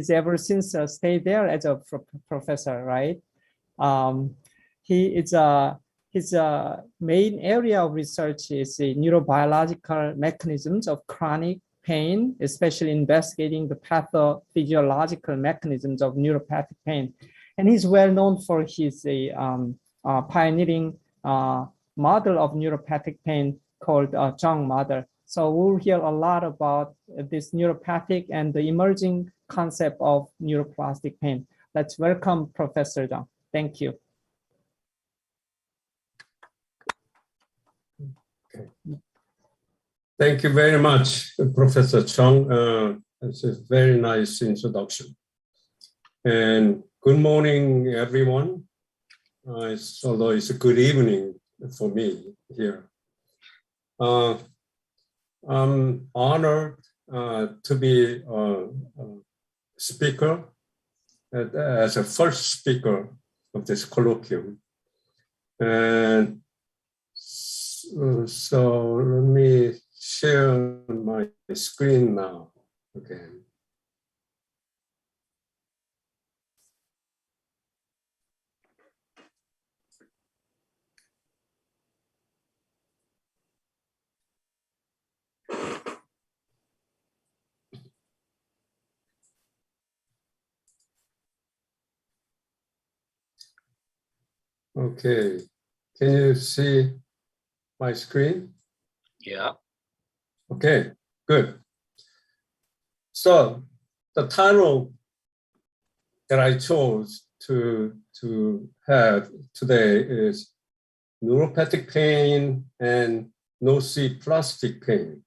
He's ever since stayed there as a professor, right? His main area of research is the neurobiological mechanisms of chronic pain, especially investigating the pathophysiological mechanisms of neuropathic pain. And he's well known for his pioneering model of neuropathic pain called Chung model. So we'll hear a lot about this neuropathic and the emerging concept of neuroplastic pain. Let's welcome Professor Chung. Thank you. Okay. Thank you very much, Professor Chung. It's a very nice introduction. And good morning, everyone. Although it's a good evening for me here. I'm honored to be a speaker as a first speaker of this colloquium. And so let me share my screen now again. Okay, can you see my screen? Yeah. Okay, good. So the title that I chose to have today is Neuropathic Pain and Nociplastic Pain.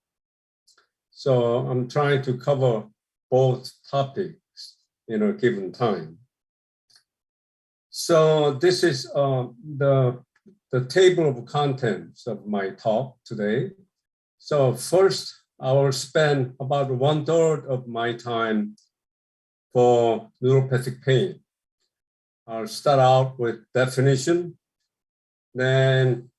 So I'm trying to cover both topics in a given time. So this is the table of contents of my talk today. So first, I will spend about 1/3 of my time for neuropathic pain. I'll start out with definition, then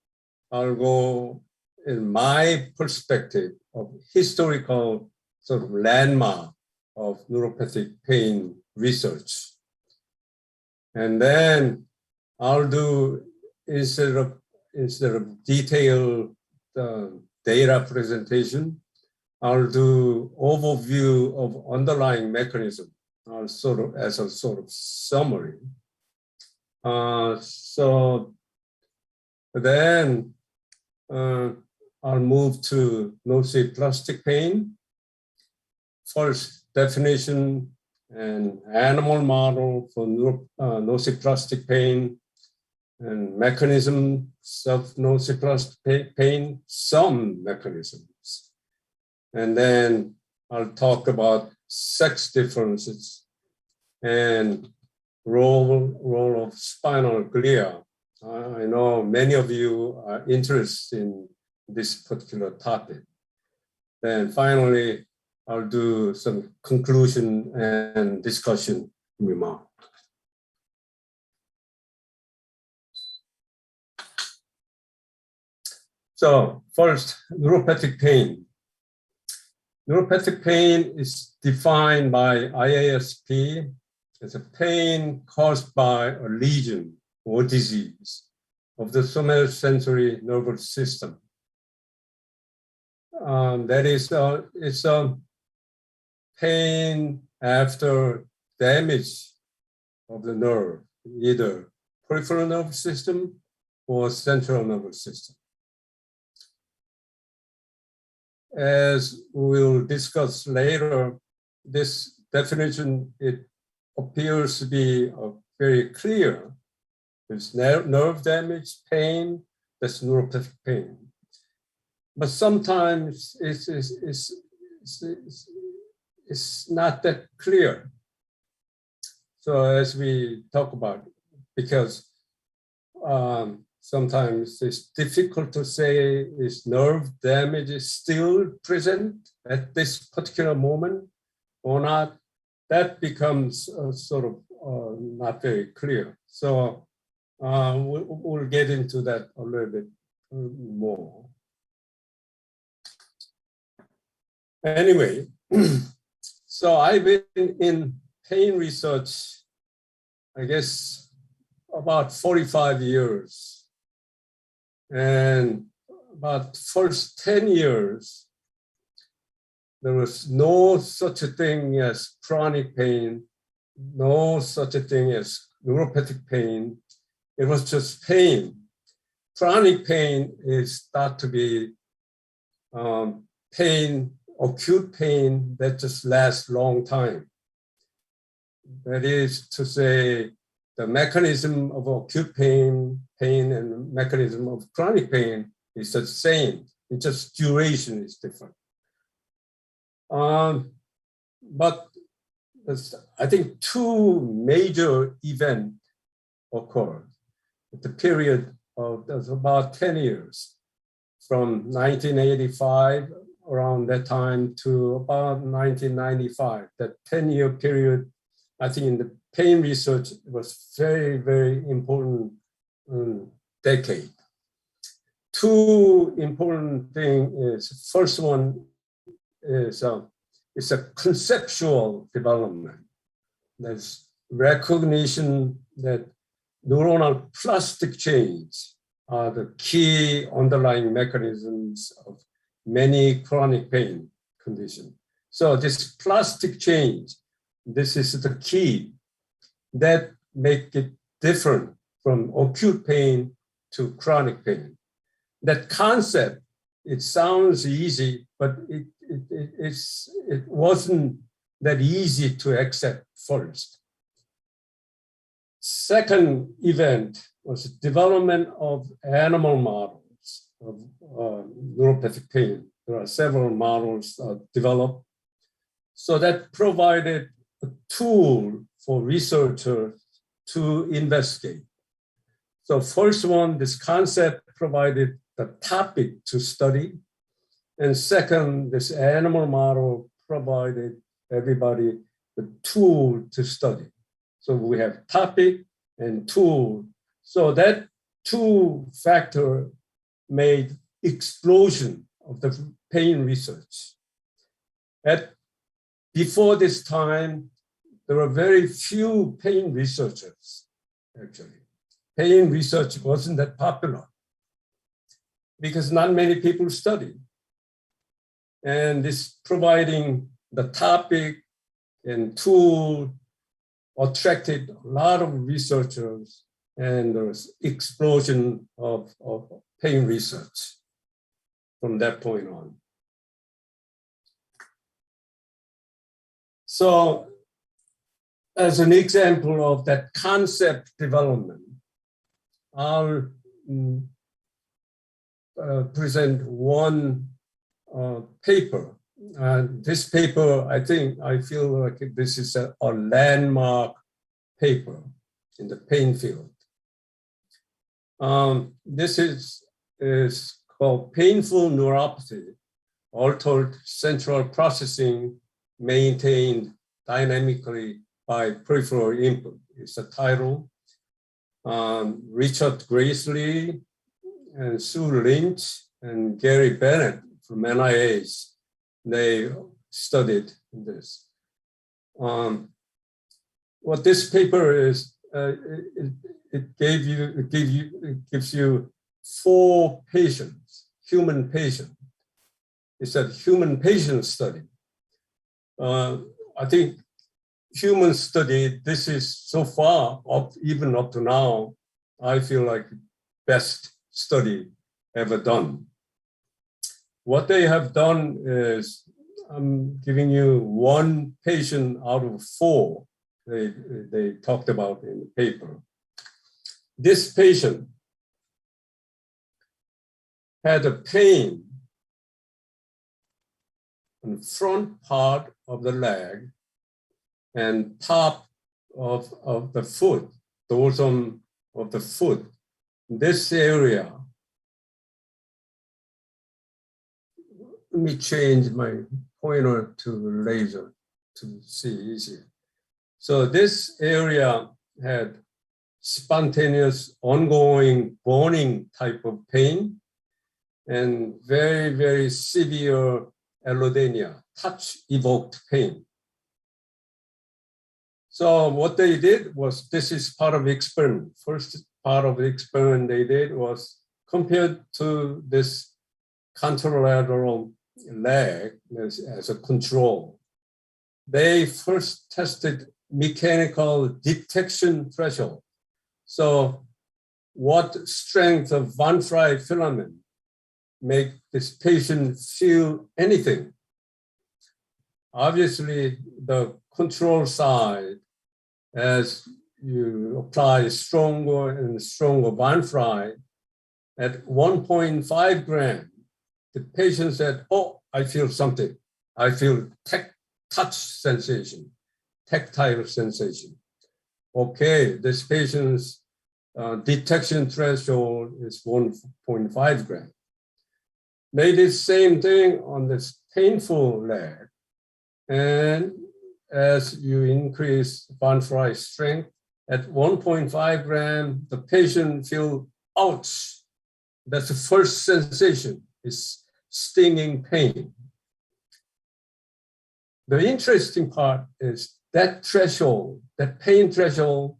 I'll go in my perspective of historical sort of landmark of neuropathic pain research. And then I'll do, instead of detailed data presentation, I'll do overview of underlying mechanism, as a sort of summary. So then I'll move to nociplastic pain. First, definition and animal model for nociplastic pain and mechanisms of nociplastic pain, some mechanisms. And then I'll talk about sex differences and role of spinal glia. I know many of you are interested in this particular topic. Then finally, I'll do some conclusion and discussion remarks. So first, neuropathic pain. Neuropathic pain is defined by IASP as a pain caused by a lesion or disease of the somatosensory nervous system. That is, it's a pain after damage of the nerve, either peripheral nervous system or central nervous system. As we'll discuss later, this definition, it appears to be very clear. There's nerve damage, pain, that's neuropathic pain. But sometimes it's not that clear. So as we talk about, because sometimes it's difficult to say is nerve damage is still present at this particular moment or not. That becomes sort of not very clear. So we'll get into that a little bit more. Anyway, so I've been in pain research, I guess, about 45 years. And about first 10 years, there was no such a thing as chronic pain, no such a thing as neuropathic pain. It was just pain. Chronic pain is thought to be pain, acute pain that just lasts long time. That is to say, the mechanism of acute pain and the mechanism of chronic pain is the same. It's just duration is different. But I think two major events occurred at the period of about 10 years, from 1985, around that time, to about 1995. That 10-year period, I think in the pain research was very, very important decade. Two important things is, first one is it's a conceptual development. There's recognition that neuronal plastic change are the key underlying mechanisms of many chronic pain conditions. So this plastic change, this is the key that make it different from acute pain to chronic pain. That concept, it sounds easy, but it wasn't that easy to accept first. Second event was development of animal models of neuropathic pain. There are several models developed. So that provided a tool for researchers to investigate. So first one, this concept provided the topic to study. And second, this animal model provided everybody the tool to study. So we have topic and tool. So that two factor made explosion of the pain research. Before this time, there were very few pain researchers, actually. Pain research wasn't that popular because not many people studied. And this providing the topic and tool attracted a lot of researchers, and there was explosion of pain research from that point on. So as an example of that concept development, I'll present one paper. This paper, I feel like this is a landmark paper in the pain field. This is called painful neuropathy, altered central processing maintained dynamically by peripheral input. It's the title. Richard Gracely and Sue Lynch and Gary Bennett from NIH, they studied this. What this paper is, it gives you 4 patients, human patients. It's a human patient study. I think human study, this is so far, even up to now, I feel like best study ever done. What they have done is, I'm giving you 1 patient out of 4 they talked about in the paper. This patient had a pain on the front part of the leg and top of the foot, dorsum of the foot. This area, let me change my pointer to laser to see easier. So this area had spontaneous, ongoing, burning type of pain and very, very severe allodynia, touch-evoked pain. So what they did was, this is part of the experiment. First part of the experiment they did was compared to this contralateral leg as a control. They first tested mechanical detection threshold. So what strength of Van Fry filament make this patient feel anything? Obviously, the control side, as you apply stronger and stronger Van Fry, at 1.5 gram, the patient said, oh, I feel something. I feel touch sensation, tactile sensation. Okay, this patient's detection threshold is 1.5 gram. They did the same thing on this painful leg. And as you increase Van Fry strength, at 1.5 gram, the patient feel, ouch. That's the first sensation, is stinging pain. The interesting part is that threshold, that pain threshold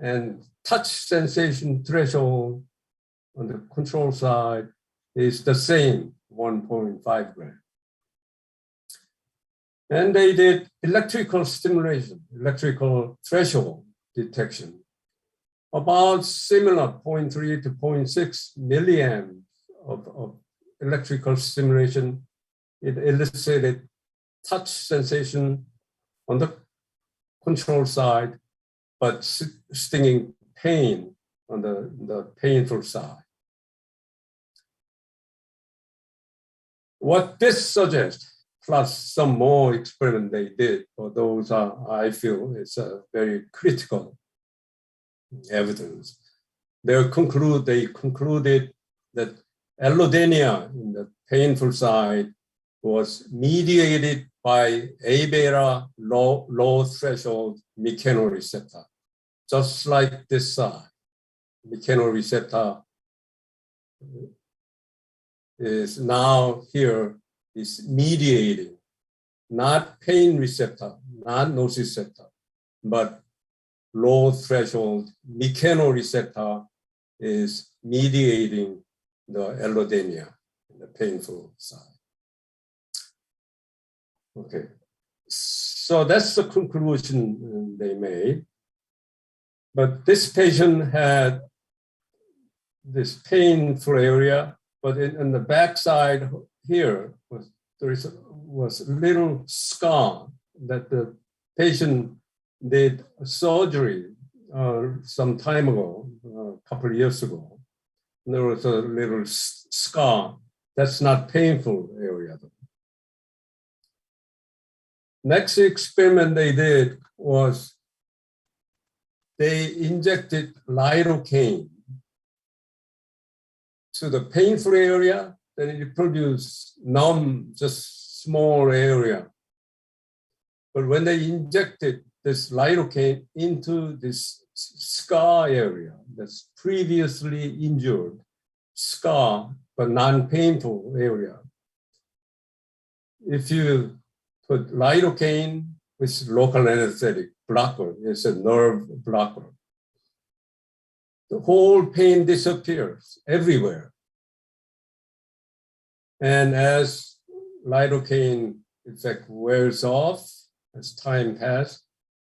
and touch sensation threshold on the control side is the same, 1.5 gram. And they did electrical stimulation, electrical threshold detection, about similar 0.3 to 0.6 milliamps of electrical stimulation. It elicited touch sensation on the control side, but stinging pain on the painful side. What this suggests, plus some more experiment they did, for those I feel is a very critical evidence. They concluded that allodynia in the painful side was mediated by A-beta low threshold mechanoreceptor, just like this side. Mechanoreceptor is now here is mediating, not pain receptor, not nociceptor, but low threshold mechanoreceptor is mediating the allodynia in the painful side. Okay, so that's the conclusion they made. But this patient had this painful area, but in the backside here was a little scar that the patient did surgery some time ago, a couple of years ago. And there was a little scar. That's not painful area though. Next experiment they did was they injected lidocaine to the painful area, then it produced numb, just small area. But when they injected this lidocaine into this scar area that's previously injured, scar, but non-painful area, if you put lidocaine with local anesthetic blocker, it's a nerve blocker, the whole pain disappears everywhere. And as lidocaine effect wears off, as time passes,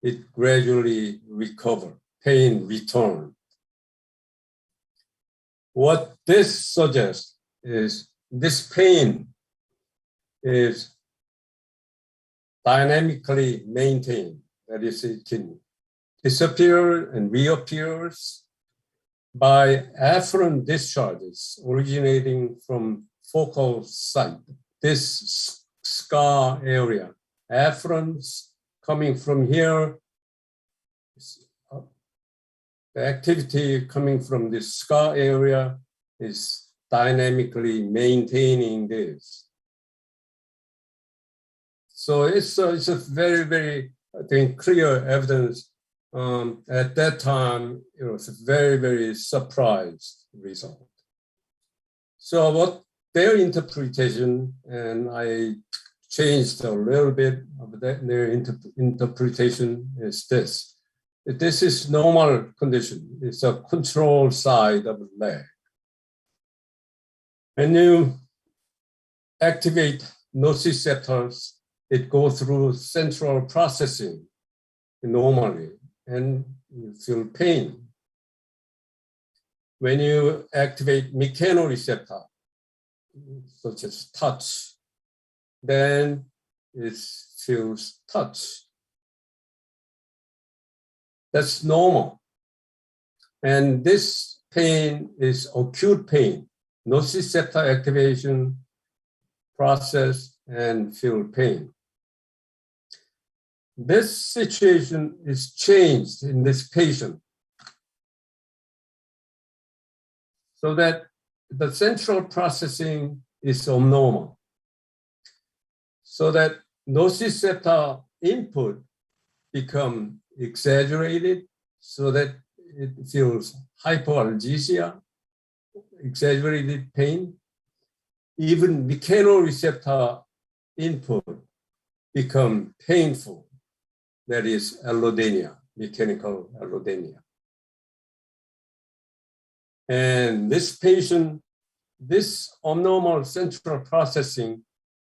it gradually recovers, pain returns. What this suggests is this pain is dynamically maintained. That is, it can disappear and reappears by afferent discharges originating from focal site. This scar area, afferents coming from here, the activity coming from this scar area is dynamically maintaining this. So it's a very, very, I think, clear evidence. At that time, it was a very, very surprised result. So what their interpretation, and I changed a little bit of their interpretation is this. This is normal condition. It's a control side of the leg. When you activate nociceptors, it goes through central processing normally, and you feel pain. When you activate mechanoreceptor, such as touch, then it feels touch. That's normal. And this pain is acute pain, nociceptor activation, process, and feel pain. This situation is changed in this patient so that the central processing is abnormal, so that nociceptor input become exaggerated so that it feels hypoalgesia, exaggerated pain. Even mechanoreceptor input become painful. That is allodynia, mechanical allodynia. And this patient, this abnormal central processing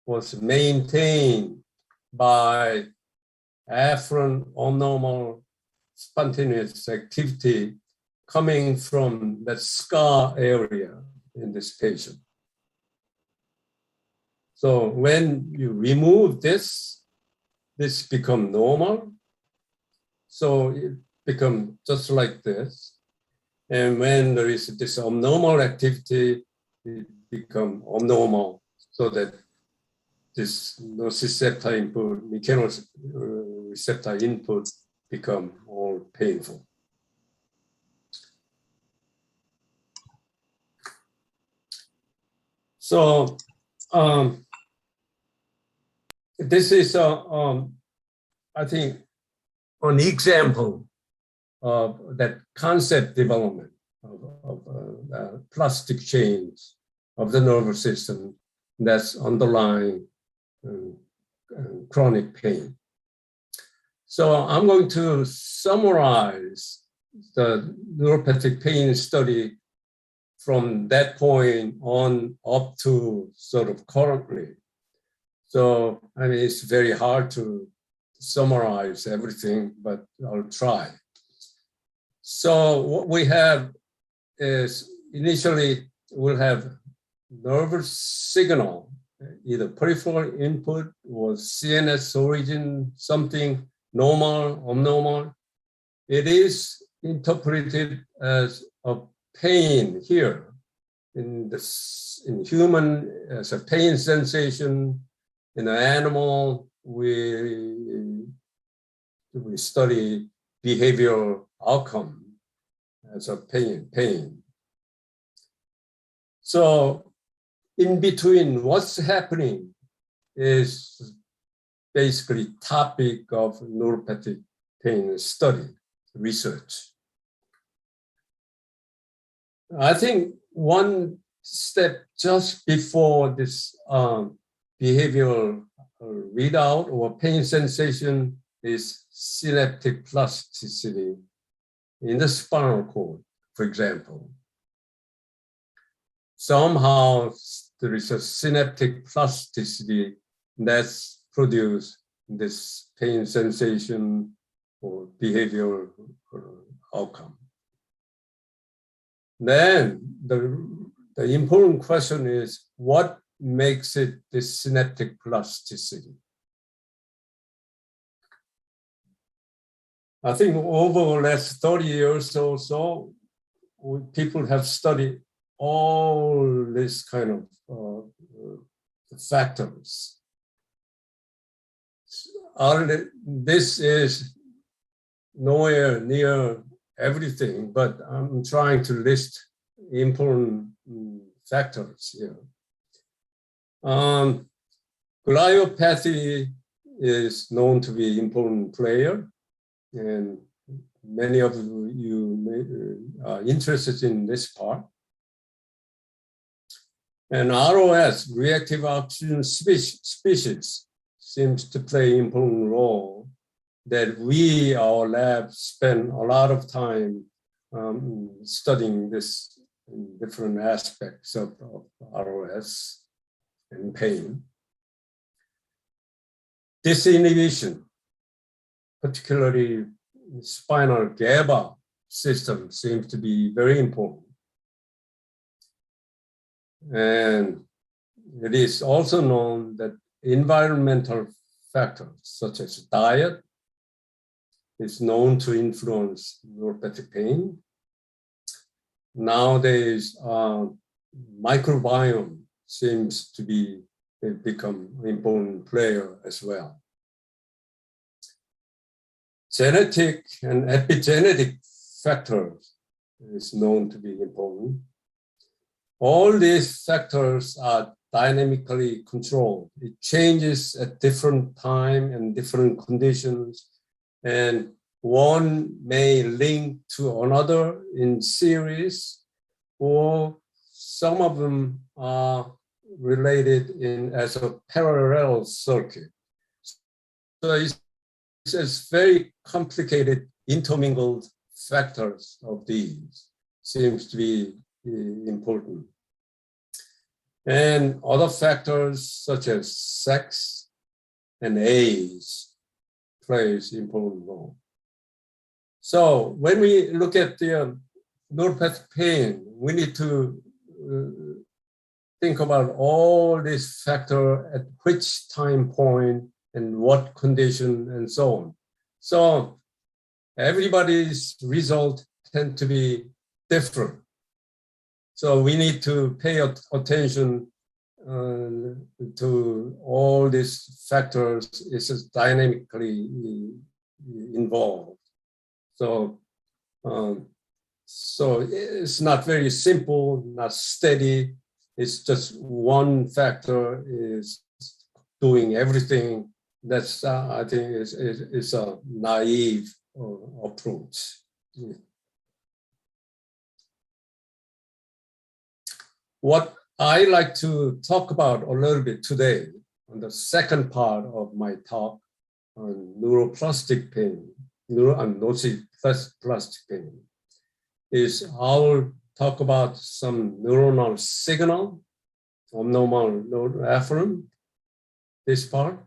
was maintained by afferent abnormal spontaneous activity coming from the scar area in this patient. So when you remove this, this becomes normal. So it becomes just like this. And when there is this abnormal activity, it becomes abnormal so that this nociceptor input, mechanoreceptor input become all painful. So this is, I think, an example of that concept development of plastic change of the nervous system that's underlying chronic pain. So I'm going to summarize the neuropathic pain study from that point on up to sort of currently. So, I mean, it's very hard to summarize everything, but I'll try. So what we have is initially we'll have nervous signal, either peripheral input or CNS origin, something normal, abnormal. It is interpreted as a pain here in human as a pain sensation. In an animal, we study behavioral outcome as a pain. So in between, what's happening is basically topic of neuropathic pain study, research. I think one step just before this behavioral readout or pain sensation is synaptic plasticity in the spinal cord, for example. Somehow there is a synaptic plasticity that's produced this pain sensation or behavioral outcome. Then the important question is, what makes it this synaptic plasticity? I think over the last 30 years or so, people have studied all this kind of factors. This is nowhere near everything, but I'm trying to list important factors here. Gliopathy is known to be an important player, and many of you are interested in this part. And ROS, reactive oxygen species, seems to play an important role that we, our lab, spend a lot of time studying this in different aspects of ROS and pain. This inhibition, particularly spinal GABA system, seems to be very important. And it is also known that environmental factors such as diet is known to influence neuropathic pain. Nowadays, microbiome seems to become an important player as well. Genetic and epigenetic factors is known to be important. All these factors are dynamically controlled. It changes at different time and different conditions, and one may link to another in series, or some of them are related as a parallel circuit. So it's very complicated, intermingled factors of these seems to be important. And other factors such as sex and age plays an important role. So when we look at the neuropathic pain, we need to think about all these factors at which time point and what condition and so on. So everybody's result tend to be different. So we need to pay attention to all these factors. It's just dynamically involved. So it's not very simple, not steady. It's just one factor is doing everything. That's I think is a naive approach. What I like to talk about a little bit today on the second part of my talk on neuroplastic pain, nociplastic pain, is I'll talk about some neuronal signal, abnormal norepinephrine, this part,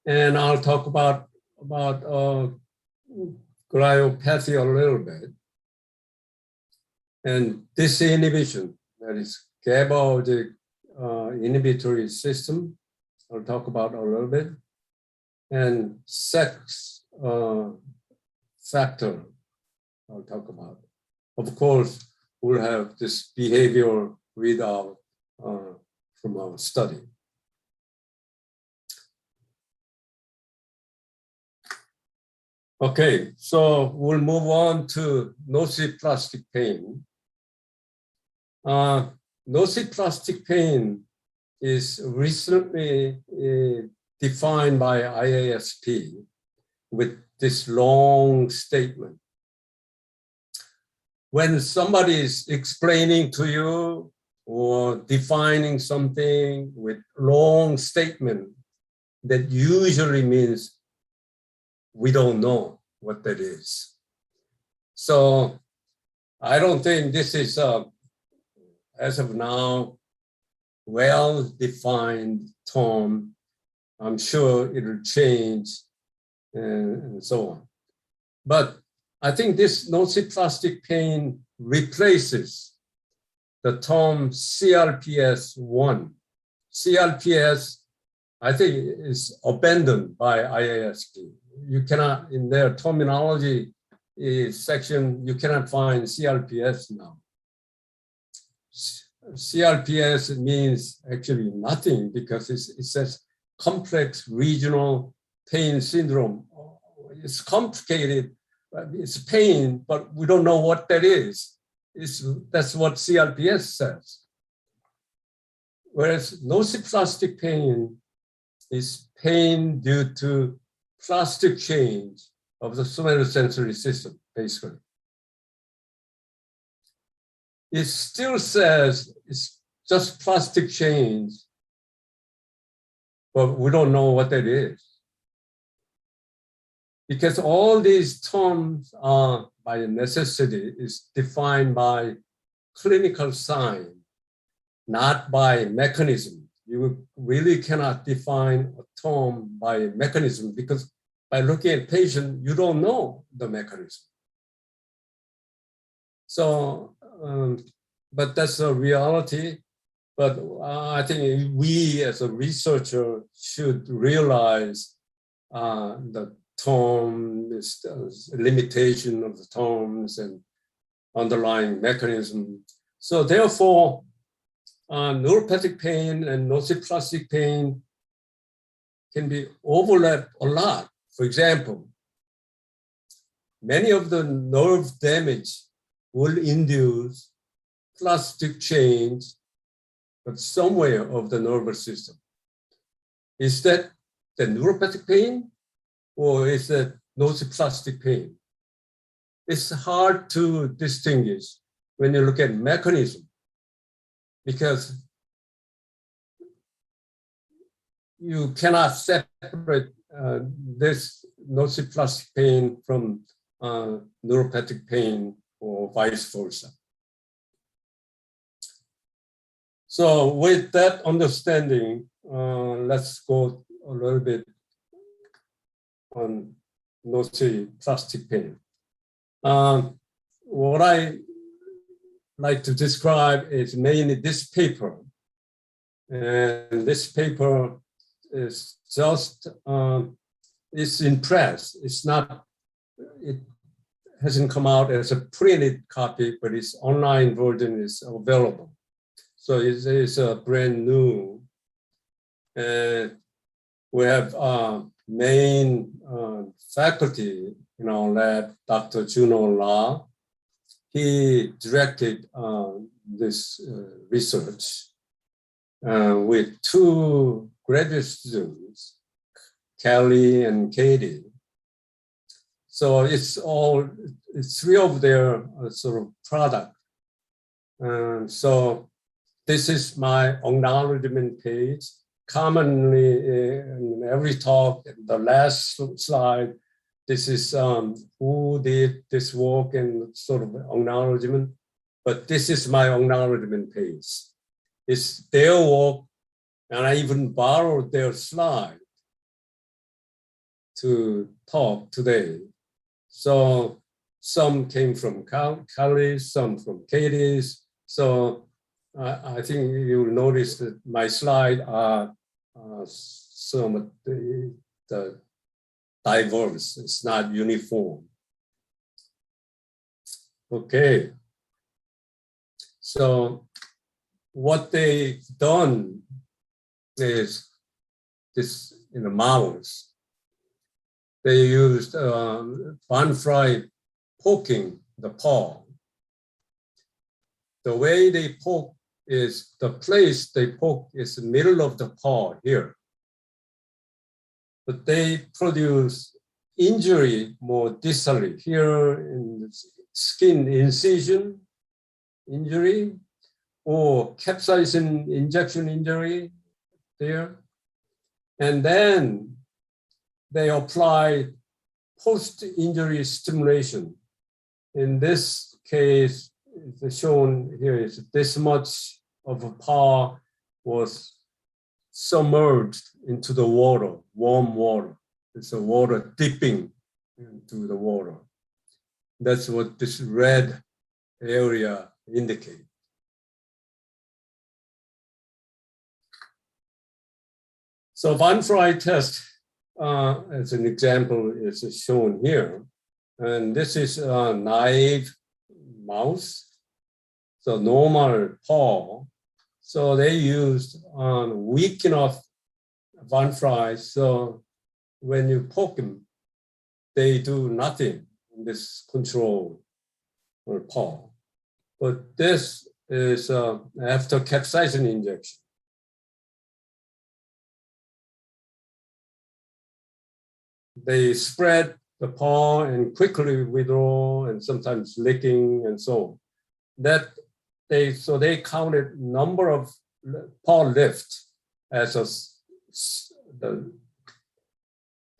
and I'll talk about gliopathy a little bit, and this inhibition, that is GABAergic inhibitory system, I'll talk about a little bit, and sex factor, I'll talk about. Of course, we'll have this behavior readout from our study. Okay, so we'll move on to nociplastic pain. Nociplastic pain is recently defined by IASP with this long statement. When somebody is explaining to you or defining something with long statement, that usually means we don't know what that is. So I don't think this is as of now, well-defined term. I'm sure it'll change and so on. But I think this nociplastic pain replaces the term CRPS1. CRPS, I think, is abandoned by IASP. You cannot, in their terminology section, you cannot find CRPS now. CRPS means actually nothing because it says complex regional pain syndrome. It's complicated, it's pain, but we don't know what that is. That's what CRPS says. Whereas nociplastic pain is pain due to plastic change of the somatosensory system, basically. It still says it's just plastic change, but we don't know what that is. Because all these terms are, by necessity, is defined by clinical sign, not by mechanism. You really cannot define a term by mechanism because by looking at patient, you don't know the mechanism. So, but that's a reality. But I think we as a researcher should realize the term, limitation of the terms and underlying mechanism. So therefore, neuropathic pain and nociplastic pain can be overlapped a lot. For example, many of the nerve damage will induce plastic change, but somewhere of the nervous system. Is that the neuropathic pain or is that nociplastic pain? It's hard to distinguish when you look at mechanism because you cannot separate this nociplastic pain from neuropathic pain or vice versa. So with that understanding, let's go a little bit on nociplastic pain. What I like to describe is mainly this paper. And this paper is just, it's in press. It's not, it hasn't come out as a printed copy, but its online version is available. So it's a brand new. And we have main faculty in our lab, Dr. Juno La. He directed this research with two graduate students, Kelly and Katie. So it's three of their sort of product. And so this is my acknowledgement page. Commonly in every talk, the last slide, this is who did this work and sort of acknowledgement. But this is my acknowledgement page. It's their work, and I even borrowed their slide to talk today. So some came from Kelly's, some from Katie's. So I think you'll notice that my slide are some of the diverse. It's not uniform. Okay. So what they've done is this in the mouse. They used Van Fry poking the paw. The way they poke is the place they poke is the middle of the paw here. But they produce injury more distally here in the skin incision injury or capsizing injection injury there. And then they apply post-injury stimulation. In this case, it's shown here is this much of a paw was submerged into the water, warm water. It's a water dipping into the water. That's what this red area indicates. So Van Fry test, as an example, is shown here. And this is a naive mouse, so normal paw. So they used weak enough Van Fry. So when you poke them, they do nothing in this control or paw. But this is after capsizing injection. They spread the paw and quickly withdraw and sometimes licking and so on. So they counted number of paw lift as a the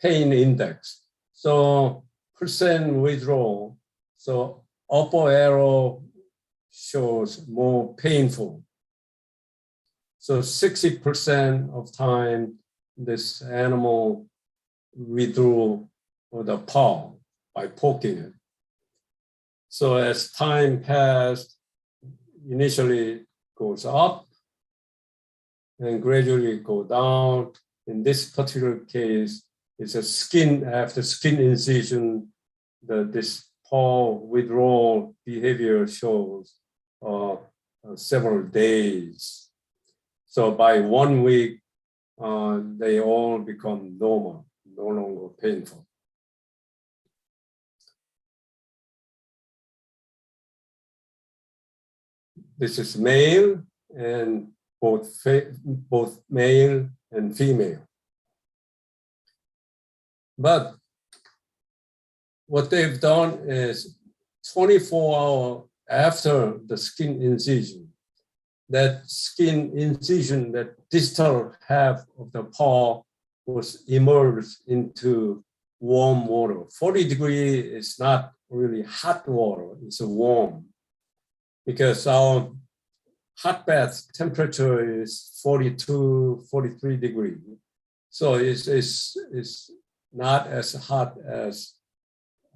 pain index. So percent withdrawal. So upper arrow shows more painful. So 60% of time, this animal withdrew with the paw by poking it. So as time passed, initially it goes up and gradually go down. In this particular case, it's a skin after skin incision. This paw withdrawal behavior shows several days. So by 1 week, they all become normal, no longer painful. This is male, and both male and female. But what they've done is 24 hours after the skin incision, that skin incision, that distal half of the paw was immersed into warm water. 40 degrees is not really hot water, it's warm. Because our hot bath temperature is 42, 43 degrees. So it's not as hot as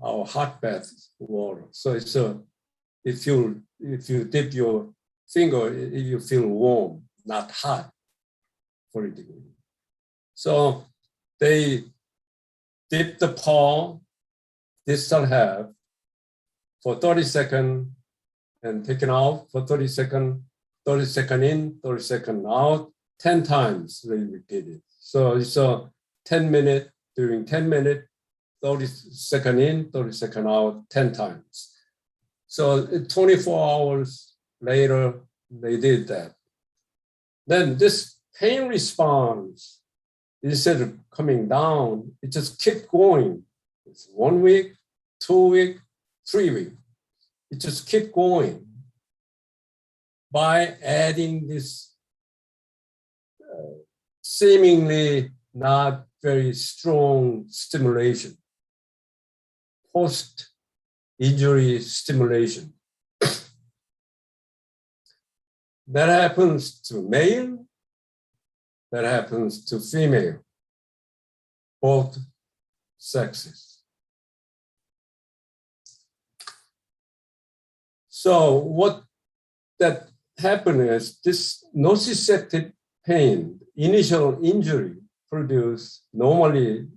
our hot bath water. So it's if you dip your finger, you feel warm, not hot, 40 degrees. So they dip the paw, distal half, for 30 seconds, and taken out for 30 seconds, 30 seconds in, 30 seconds out, 10 times they repeated. So it's 10 minutes, during 10 minutes, 30 seconds in, 30 seconds out, 10 times. So 24 hours later, they did that. Then this pain response, instead of coming down, it just kept going. It's 1 week, 2 weeks, 3 weeks. It just kept going by adding this seemingly not very strong stimulation, post-injury stimulation. That happens to male, that happens to female, both sexes. So what that happened is this nociceptive pain, initial injury produced, normally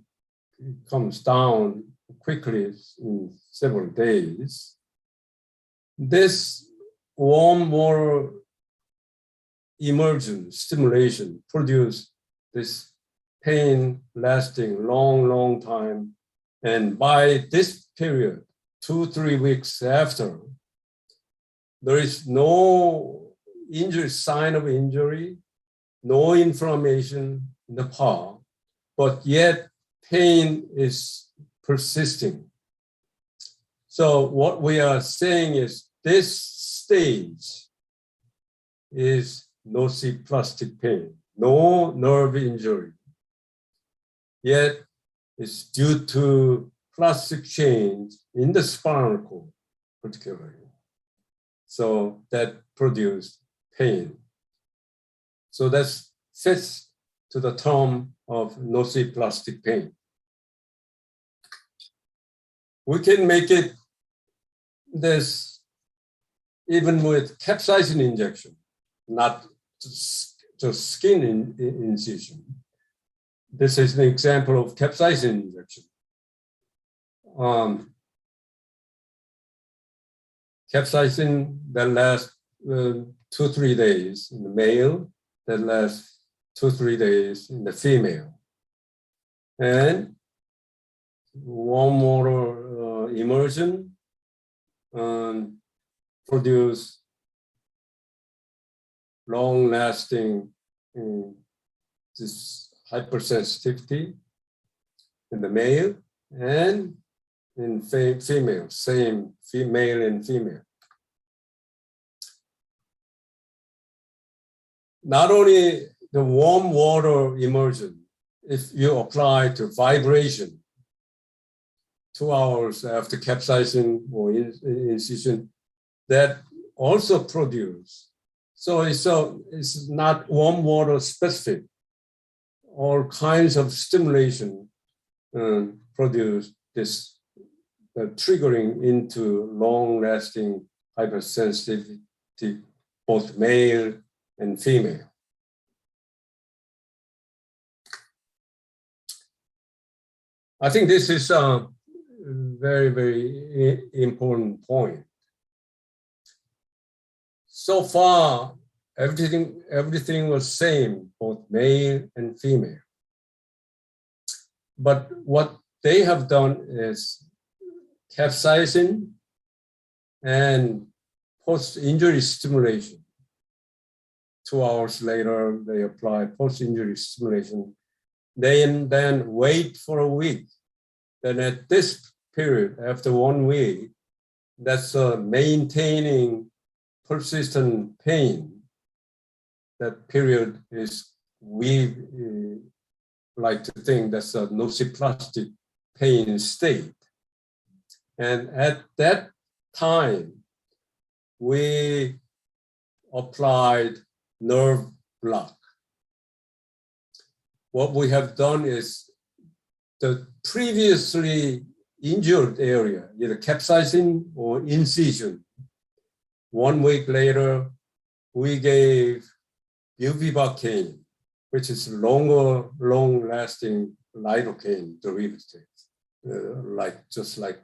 comes down quickly in several days. This warm water immersion stimulation produced this pain lasting long time. And by this period, 2-3 weeks after, there is no injury, sign of injury, no inflammation in the paw, but yet pain is persisting. So what we are saying is this stage is nociplastic pain, no nerve injury, yet it's due to plastic change in the spinal cord, particularly. So that produced pain. So that fits to the term of nociplastic pain. We can make it this even with capsizing injection, not just skin incision. This is an example of capsizing injection. Capsizing that lasts 2-3 days in the male, that lasts 2-3 days in the female. And warm water immersion produce long-lasting this hypersensitivity in the male and in female, same female and female. Not only the warm water immersion if you apply to vibration 2 hours after capsizing or incision, that also produce. So it's not warm water specific. All kinds of stimulation produce this triggering into long-lasting hypersensitivity, both male and female. I think this is a very, very important point. So far, everything was same, both male and female. But what they have done is capsizing and post-injury stimulation. 2 hours later, they apply post-injury stimulation. They then wait for a week. Then at this period, after 1 week, that's maintaining persistent pain. That period is, we like to think that's a nociplastic pain state. And at that time, we applied nerve block. What we have done is the previously injured area, either capsizing or incision. 1 week later, we gave bupivacaine, which is long-lasting lidocaine derivative, just like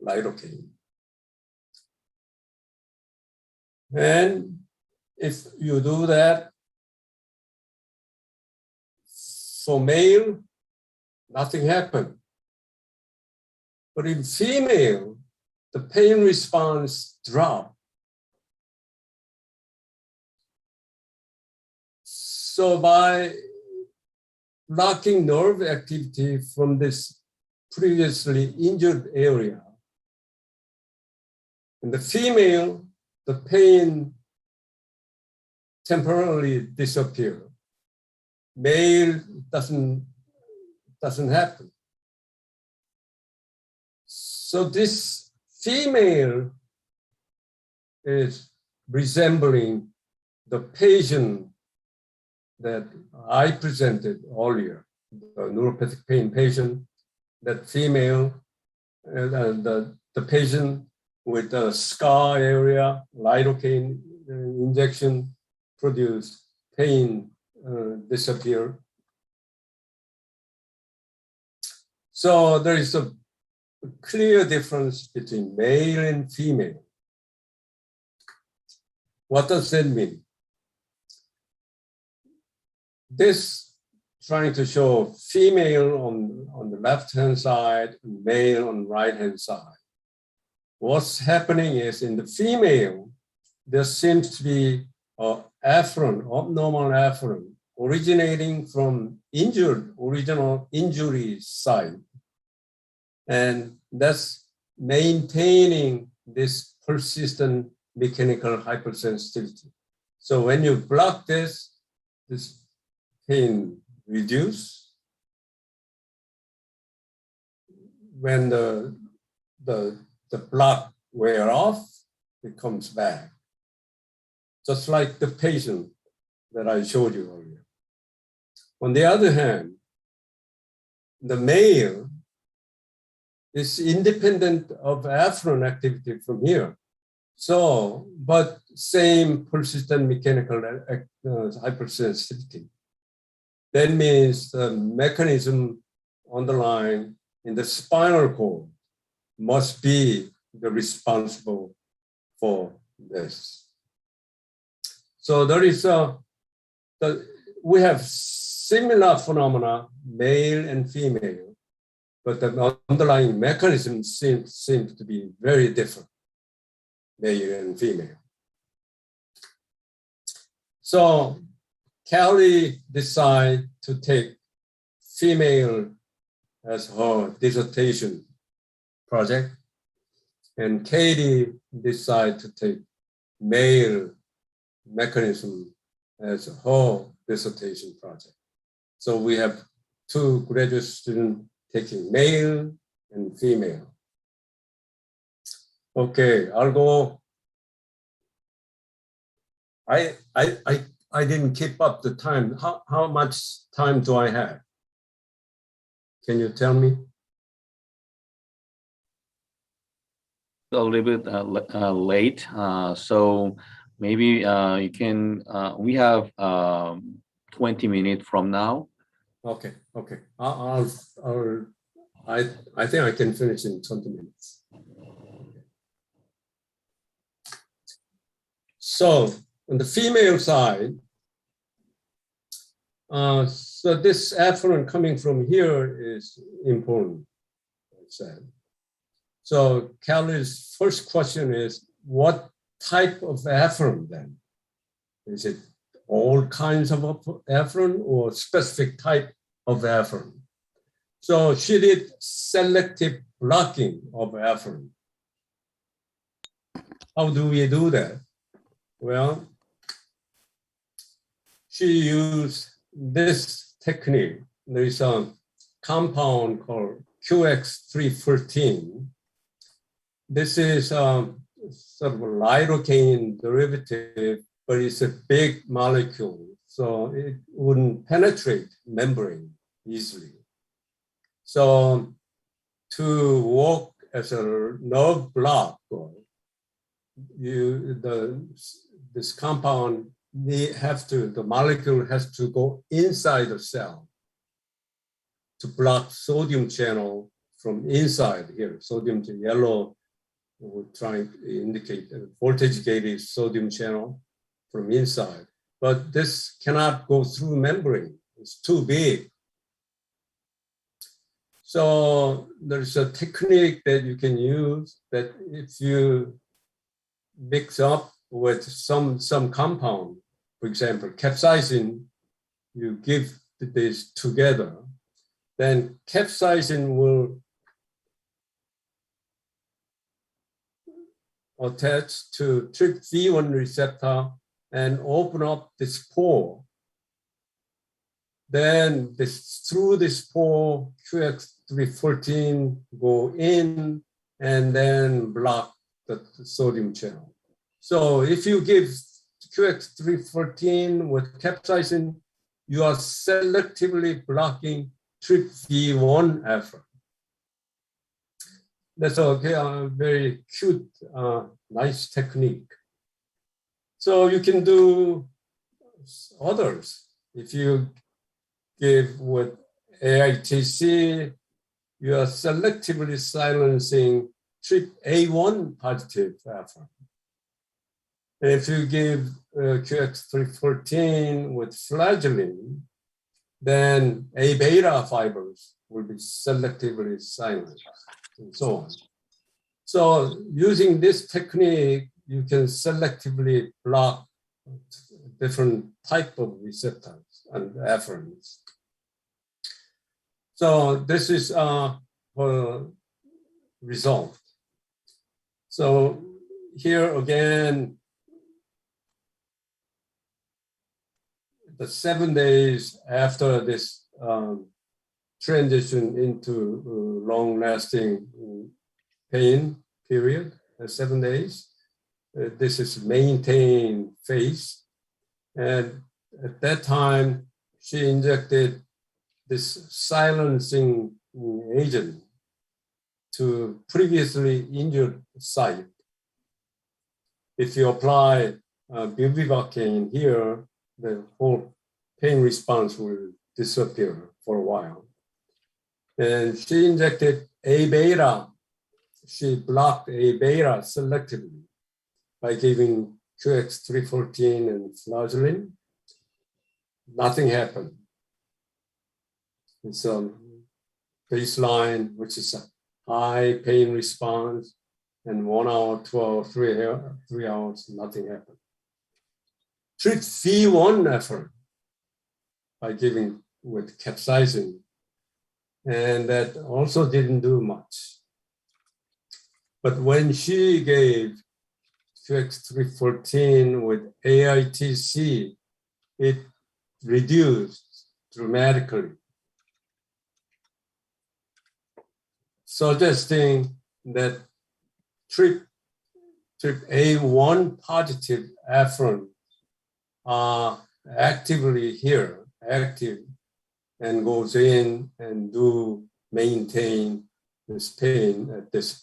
lidocaine. And if you do that, for male, nothing happened. But in female, the pain response dropped. So by blocking nerve activity from this previously injured area, in the female, the pain temporarily disappears. Male doesn't happen. So this female is resembling the patient that I presented earlier, the neuropathic pain patient, that female, and the patient with the scar area, lidocaine injection produced pain disappear. So there is a clear difference between male and female. What does that mean? This trying to show female on the left-hand side and male on the right-hand side. What's happening is in the female, there seems to be an afferent, abnormal afferent, originating from original injury site. And that's maintaining this persistent mechanical hypersensitivity. So when you block this pain reduce. When the block wear off, it comes back. Just like the patient that I showed you earlier. On the other hand, the male is independent of afferent activity from here. So, but same persistent mechanical hypersensitivity. That means the mechanism underlying in the spinal cord must be the responsible for this. So there is we have similar phenomena, male and female, but the underlying mechanism seems to be very different, male and female. So Kelly decided to take female as her dissertation project, and Katie decided to take male mechanism as her dissertation project. So we have two graduate students taking male and female. Okay, I'll go. I didn't keep up the time. How much time do I have? Can you tell me? A little bit late, so maybe you can. We have 20 minutes from now. Okay. I think I can finish in 20 minutes. So on the female side, so this afferent coming from here is important, I said. So Kelly's first question is, what type of afferent then? Is it all kinds of afferent or specific type of afferent? So she did selective blocking of afferent. How do we do that? Well, she used this technique. There is a compound called QX314. This is sort of a lidocaine derivative, but it's a big molecule, so it wouldn't penetrate membrane easily. So to work as a nerve block, this compound the molecule has to go inside the cell to block sodium channel from inside here. Sodium to yellow, we're trying to indicate a voltage-gated sodium channel from inside. But this cannot go through membrane. It's too big. So there's a technique that you can use that if you mix up with some compound, for example, capsizing, you give this together, then capsizing will attach to TRPV1 receptor and open up this pore. Then through this pore, QX314 go in and then block the sodium channel. So if you give QX314 with capsizing, you are selectively blocking TRPV1 afferent. That's a very cute, nice technique. So you can do others. If you give with AITC, you are selectively silencing TRPA1 positive afferent. And if you give QX314 with flagellin, then A beta fibers will be selectively silenced, and so on. So using this technique, you can selectively block different type of receptors and afferents. So this is her result. So here again, the 7 days after this transition into long-lasting pain period, 7 days, this is maintained phase. And at that time, she injected this silencing agent to previously injured site. If you apply bupivacaine here, the whole pain response will disappear for a while. And she injected A beta. She blocked A beta selectively by giving QX314 and flagellin. Nothing happened. It's a baseline, which is a high pain response, and 1 hour, 2 hours, 3 hours, nothing happened. TRPV1 effort by giving with capsizing, and that also didn't do much. But when she gave QX314 with AITC, it reduced dramatically suggesting that TRPA1 positive afferent are actively here, active, and goes in and do maintain this pain at this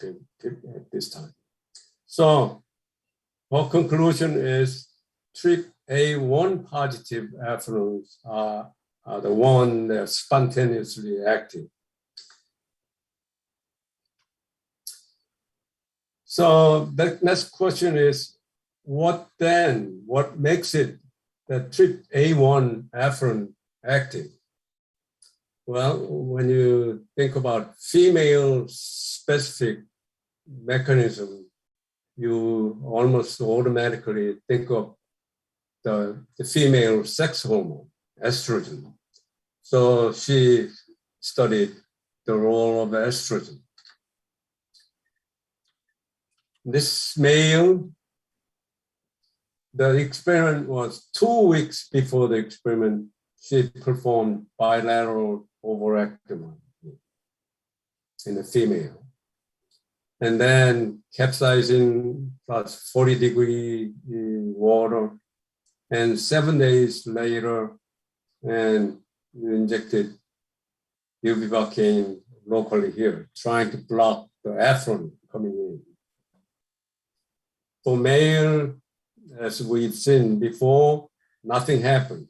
time. So our conclusion is TRPA1 positive afferents are the one that are spontaneously active. So the next question is, what makes it that TRPA1 afferent active? Well, when you think about female specific mechanism, you almost automatically think of the female sex hormone, estrogen. So she studied the role of estrogen. This male, the experiment was 2 weeks before the experiment, she performed bilateral ovarectomy in a female. And then capsizing plus 40-degree water. And 7 days later, and injected bupivacaine locally here, trying to block the afferent coming in. For male, as we've seen before, nothing happened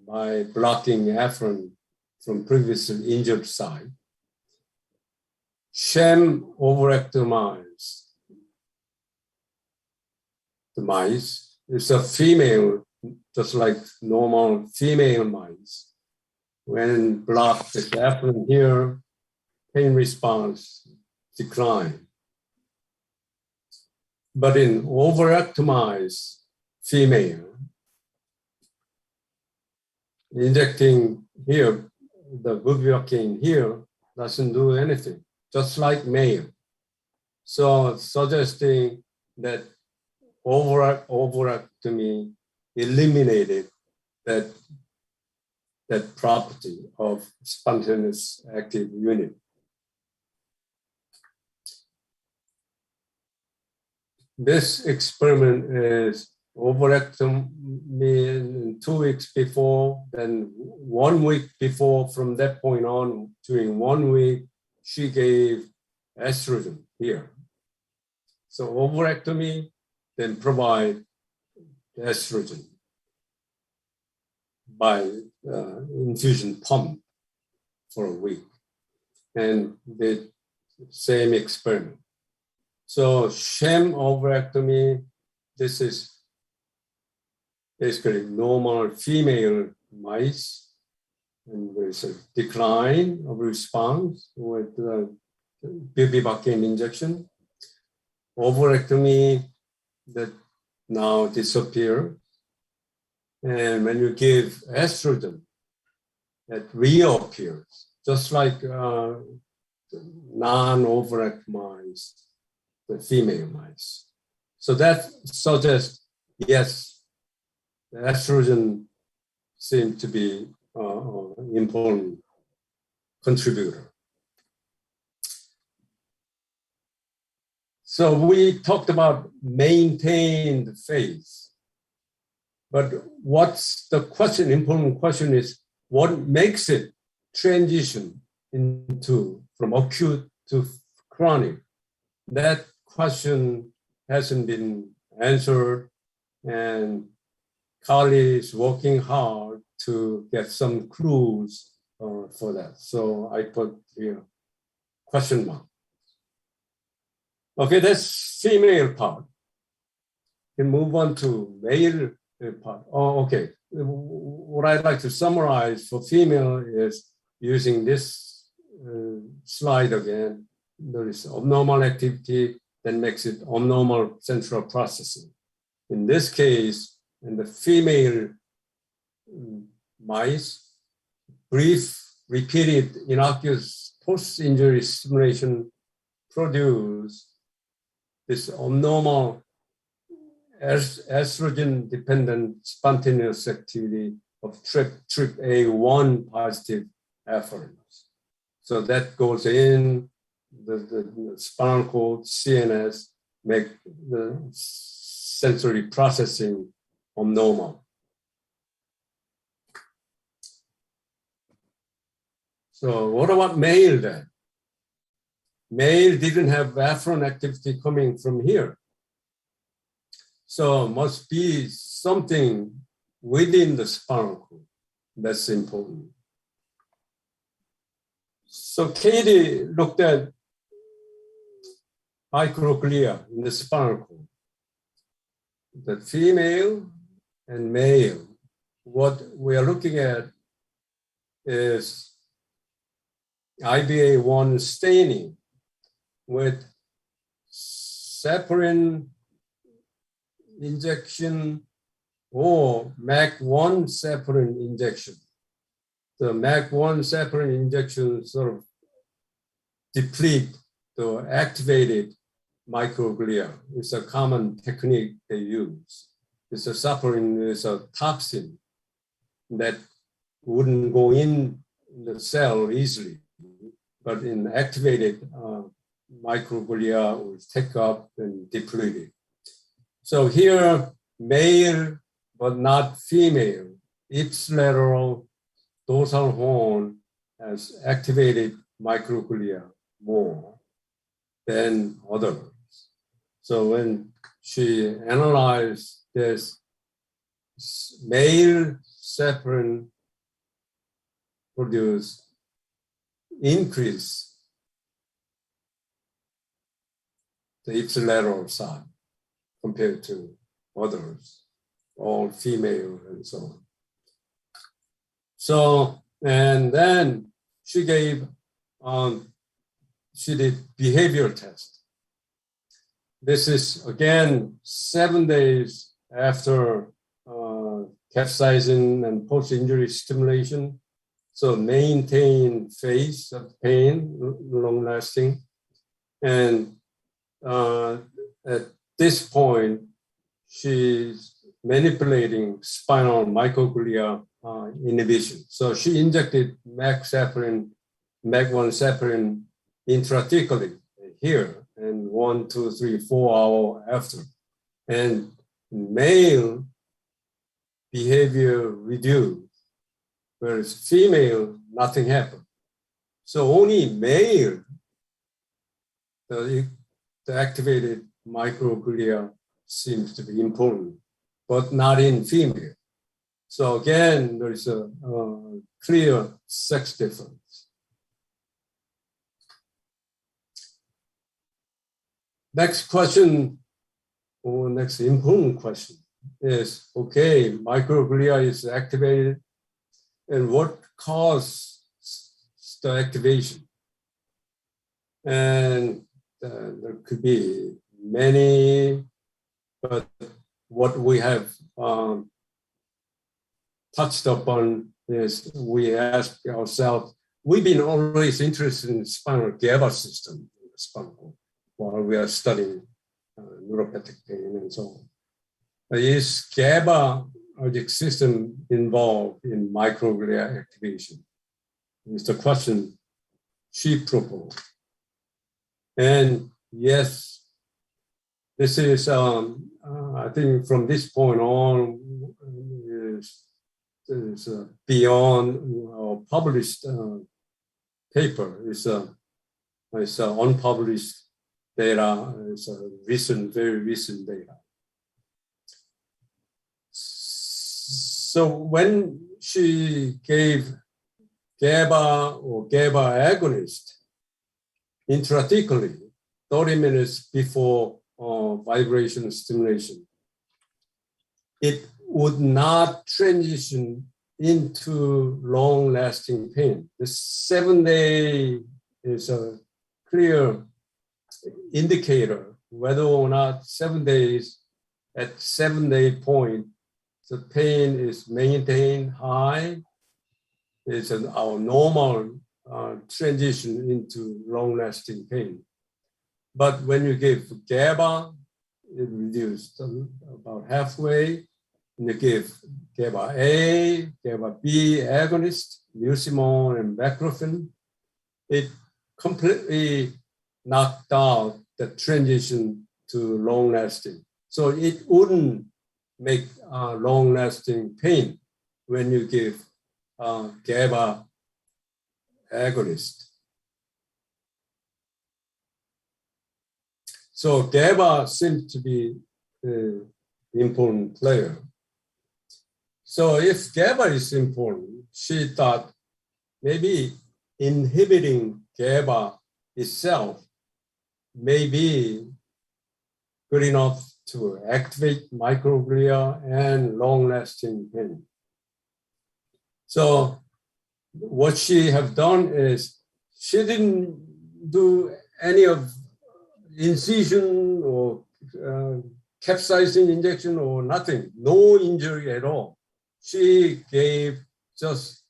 by blocking afferent from previously injured side. Sham overectomized the mice. It's a female, just like normal female mice. When blocked the afferent here, pain response declined. But in overectomized female, injecting here, the bupivacaine here doesn't do anything, just like male. So suggesting that overectomy eliminated that property of spontaneous active unit. This experiment is overectomy 2 weeks before, then 1 week before. From that point on, during 1 week, she gave estrogen here. So overectomy, then provide estrogen by infusion pump for a week, and the same experiment. So sham overectomy, this is basically normal female mice, and there's a decline of response with bupivacaine injection. Overectomy that now disappear. And when you give estrogen, that reappears, just like non-overectomized the female mice. So that suggests, yes, the estrogen seems to be an important contributor. So we talked about maintained phase, but what's the question, important question is, what makes it transition from acute to chronic? That question hasn't been answered, and Carly is working hard to get some clues for that. So I put here question mark. Okay, that's female part. We move on to male part. Oh, okay. What I'd like to summarize for female is using this slide again. There is abnormal activity that makes it abnormal central processing. In this case, in the female mice, brief repeated innocuous post-injury stimulation produce this abnormal estrogen-dependent spontaneous activity of TRPA1 positive afferents. So that goes in, the spinal cord, CNS, make the sensory processing abnormal. So what about male then? Male didn't have afferent activity coming from here. So must be something within the spinal cord. That's important. So Katie looked at microglia in the spinal cord. The female and male, what we are looking at is IBA1 staining with saccharin injection or MAC1 saccharin injection. The MAC1 saccharin injection sort of deplete the activated microglia. It's a common technique they use. It's a saccharin is a toxin that wouldn't go in the cell easily, but in activated microglia will take up and deplete it. So here, male but not female, ipsilateral dorsal horn has activated microglia more than others. So when she analyzed this, male saccharin produced increase the ipsilateral side compared to others, all female and so on. So, and then she gave, she did behavior test. This is again 7 days after capsizing and post-injury stimulation. So maintain phase of pain, long lasting. And at this point, she's manipulating spinal microglia inhibition. So she injected MAC1 saccharin intrathecally here, and 1, 2, 3, 4 hours after. And male behavior reduced, whereas female, nothing happened. So only male, the activated microglia seems to be important, but not in female. So again, there is a clear sex difference. Next question, or next important question is, okay, microglia is activated, and what causes the activation? And there could be many, but what we have touched upon is we ask ourselves, we've been always interested in the spinal GABA system in the spinal cord while we are studying neuropathic pain and so on. Is GABAergic system involved in microglia activation? It's the question she proposed. And yes, this is, I think from this point on, is beyond our published paper. It's unpublished data. It's a recent, very recent data. So when she gave GABA or GABA agonist intrathecally, 30 minutes before vibration stimulation, it would not transition into long-lasting pain. The 7-day is a clear indicator whether or not 7 days, at 7-day point, the pain is maintained high. It's our normal transition into long-lasting pain. But when you give GABA, it reduced about halfway. And you give GABA A, GABA B agonist, mucimol and baclofen, it completely knocked out the transition to long-lasting. So it wouldn't make long-lasting pain when you give GABA agonist. So GABA seems to be an important player. So if GABA is important, she thought maybe inhibiting GABA itself may be good enough to activate microglia and long-lasting pain. So what she have done is she didn't do any of incision or capsizing injection or nothing, no injury at all. She gave just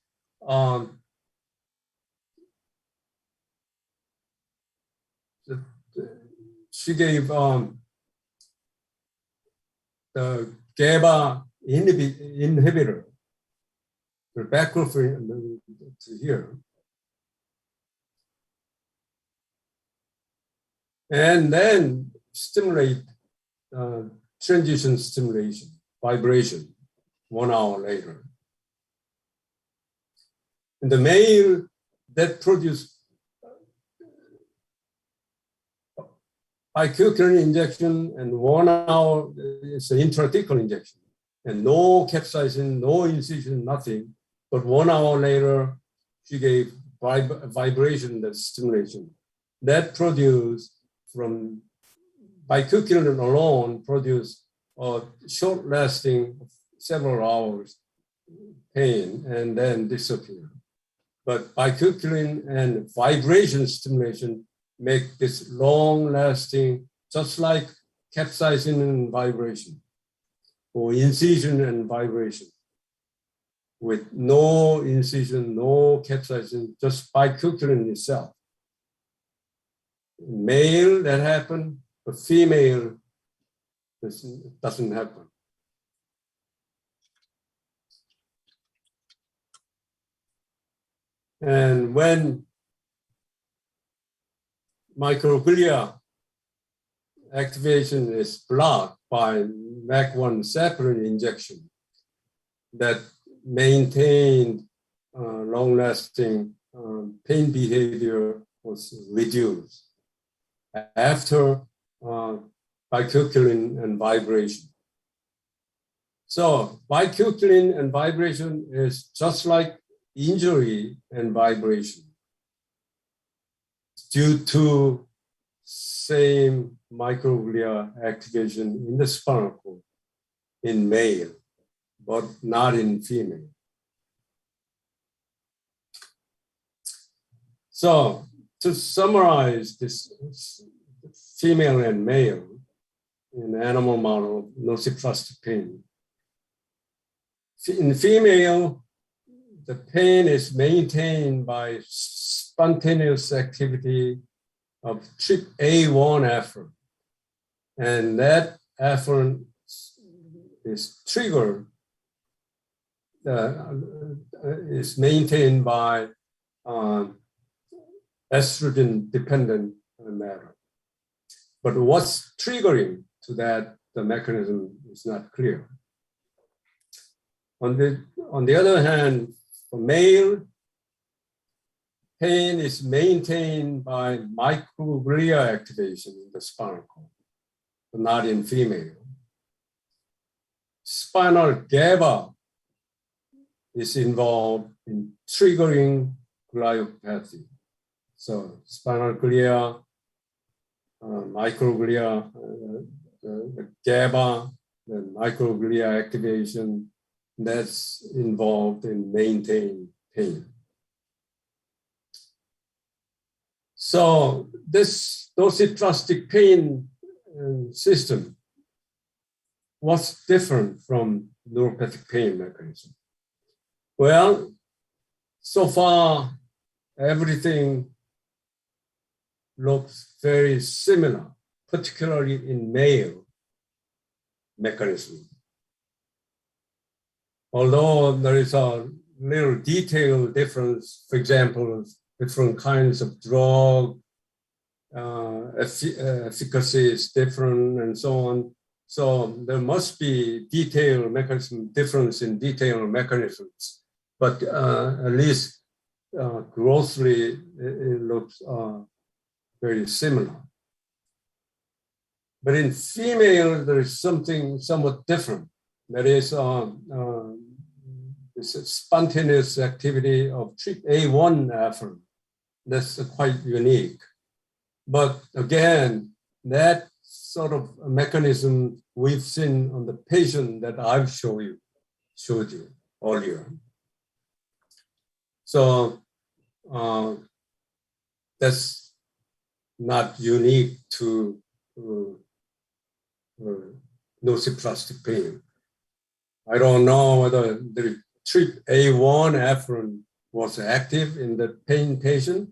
the GABA inhibitor, the baclofen to here. And then stimulate transition stimulation, vibration, 1 hour later. In the male that produced bicurcurin injection and 1 hour is an intrathecal injection and no capsizing, no incision, nothing. But 1 hour later, she gave vibration, that stimulation. That produced from bicurcurin alone produced a short lasting several hours pain and then disappear. But bicurcurin and vibration stimulation make this long lasting, just like capsizing and vibration or incision and vibration. With no incision, no capsizing, just bicurcurin itself. Male, that happened, but female, this doesn't happen. And when microglia activation is blocked by MAC1 saprin injection that maintained long-lasting pain behavior was reduced after bicurcurin and vibration. So bicurcurin and vibration is just like injury and vibration due to same microglia activation in the spinal cord in male, but not in female. So to summarize this female and male in animal model nociplastic pain. In female, the pain is maintained by spontaneous activity of TRPA1 effort. And that effort is triggered, is maintained by estrogen-dependent matter. But what's triggering to that, the mechanism is not clear. On the other hand, for male, pain is maintained by microglia activation in the spinal cord, but not in female. Spinal GABA is involved in triggering gliopathy. So spinal glia, microglia, the GABA, the microglia activation, that's involved in maintaining pain. So this nociplastic pain system was different from neuropathic pain mechanism. Well, so far, everything looks very similar, particularly in male mechanism. Although there is a little detailed difference, for example, different kinds of drug efficacy is different and so on. So there must be detailed mechanism, difference in detailed mechanisms, but at least grossly it looks very similar. But in female, there is something somewhat different. That is this spontaneous activity of TRPA1 afferent. That's quite unique. But again, that sort of mechanism we've seen on the patient that I've showed you earlier. So that's not unique to nociplastic pain. I don't know whether the TRPA1 afferent was active in the pain patient.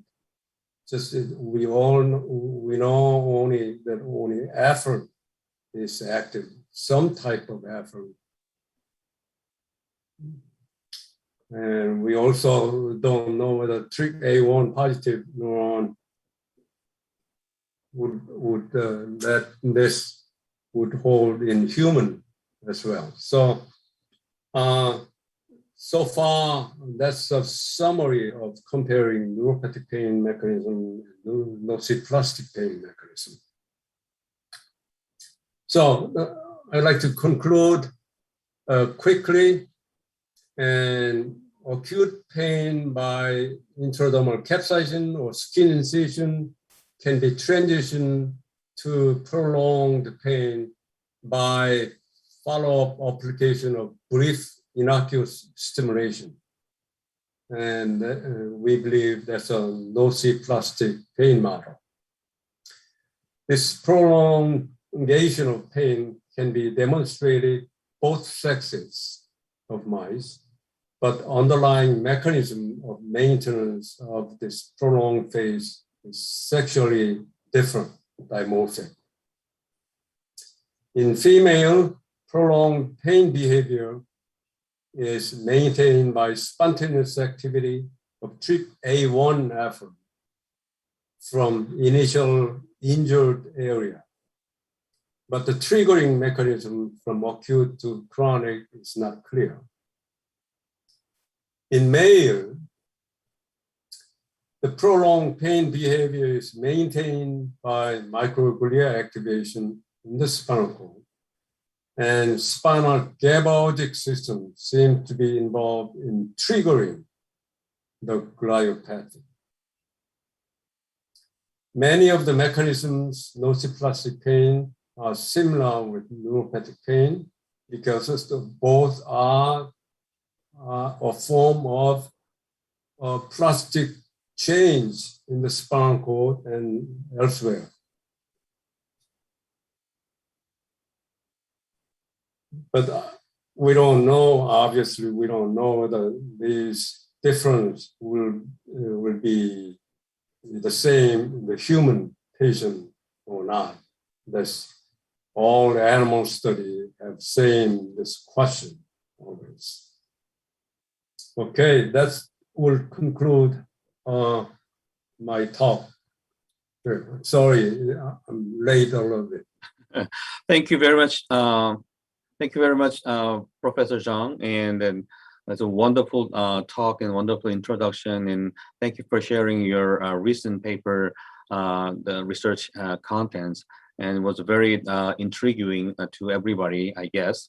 Just we know only that only afferent is active, some type of afferent. And we also don't know whether TRPA1 positive neuron that this would hold in human as well. So so far, that's a summary of comparing neuropathic pain mechanism and nociplastic pain mechanism. So I'd like to conclude quickly. And acute pain by intradermal capsizing or skin incision can be transitioned to prolonged pain by follow-up application of brief innocuous stimulation. And we believe that's a nociplastic pain model. This prolongation of pain can be demonstrated both sexes of mice, but underlying mechanism of maintenance of this prolonged phase is sexually different, dimorphic. In female, prolonged pain behavior is maintained by spontaneous activity of TRPA1 afferent from initial injured area. But the triggering mechanism from acute to chronic is not clear. In male, the prolonged pain behavior is maintained by microglia activation in the spinal cord, and spinal GABAergic system seems to be involved in triggering the glial pathway. Many of the mechanisms nociplastic pain are similar with neuropathic pain because both are a form of plastic change in the spinal cord and elsewhere. But we don't know, obviously, we don't know whether these differences will be the same in the human patient or not. That's all the animal studies have same this question always. Okay, that will conclude my talk. Sorry, I'm late a little bit. Thank you very much. Thank you very much, Professor Chung, and then that's a wonderful talk and wonderful introduction. And thank you for sharing your recent paper, the research contents, and it was very intriguing to everybody, I guess.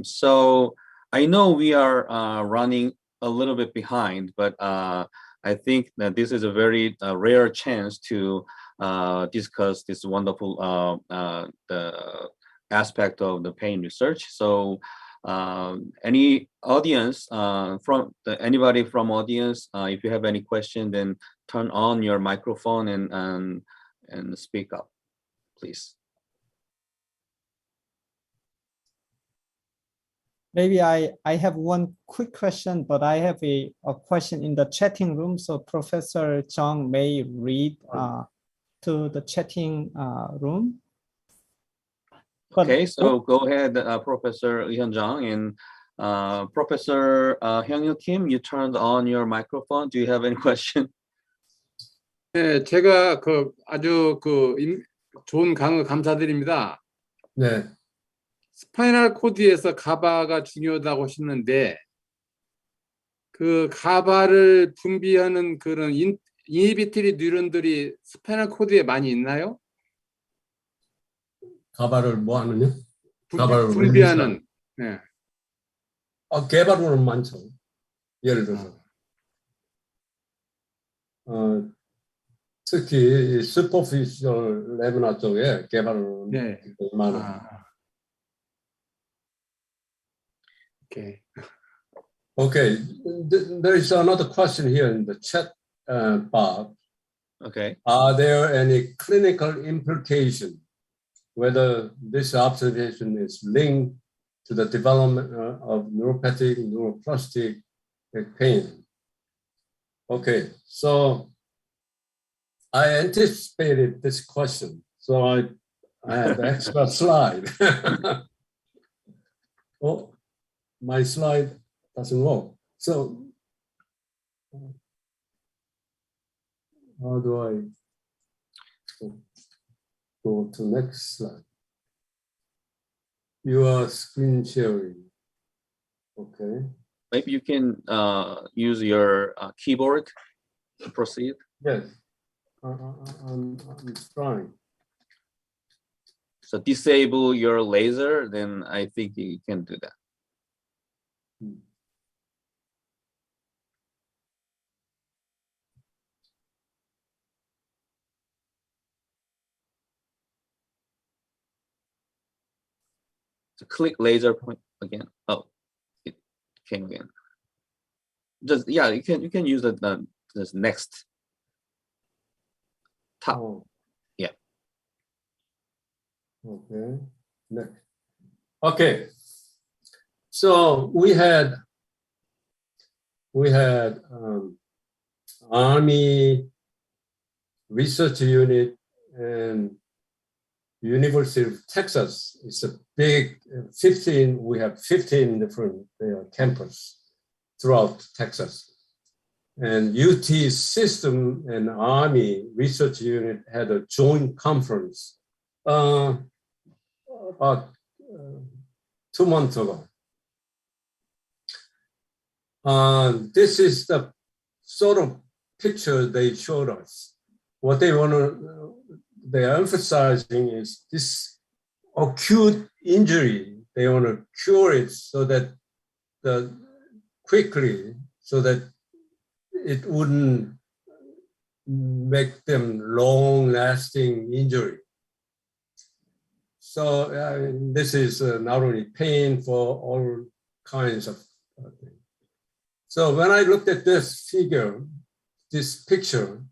So I know we are running a little bit behind, but I think that this is a very rare chance to discuss this wonderful the aspect of the pain research. So any audience anybody from audience, if you have any question, then turn on your microphone and speak up, please. Maybe I have one quick question, but I have a question in the chatting room. So Professor Chung may read to the chatting room. Okay, so go ahead, Professor Hyun Jung, and Professor Hyung Kim, you turned on your microphone. Do you have any question? 네, 제가 아주 좋은 강의 감사드립니다. 네. 스파이널 코드에서 가바가 중요하다고 하셨는데 그 가바를 분비하는 그런 이니비터리 뉴런들이 스파이널 코드에 많이 있나요? 가바를 뭐 하느냐? 가바를 분비하는. 네. 개발로는 많죠. 예를 들어서. 특히 슈퍼피셜 레브나 쪽에 개발은 네. 많아요. 오케이. Okay, there is another question here in the chat, Bob. Okay. Are there any clinical implications whether this observation is linked to the development of neuropathic, neuroplastic pain? Okay, so I anticipated this question, so I have the extra slide. Oh, my slide doesn't work. So how do I go to next slide? You are screen sharing. Okay. Maybe you can use your keyboard to proceed. Yes, I'm trying. So disable your laser, then I think you can do that. So click laser point again. Oh, it came again. Just yeah, you can use the this next top. Oh. Yeah. Okay. Next. Okay. So we had Army Research Unit and University of Texas. It's a big 15. We have 15 different campuses throughout Texas. And UT System and Army Research Unit had a joint conference about 2 months ago. This is the sort of picture they showed us. What they're emphasizing is this acute injury. They want to cure it so that quickly, so that it wouldn't make them long-lasting injury. So this is not only pain for all kinds of things. So when I looked at this figure, this picture,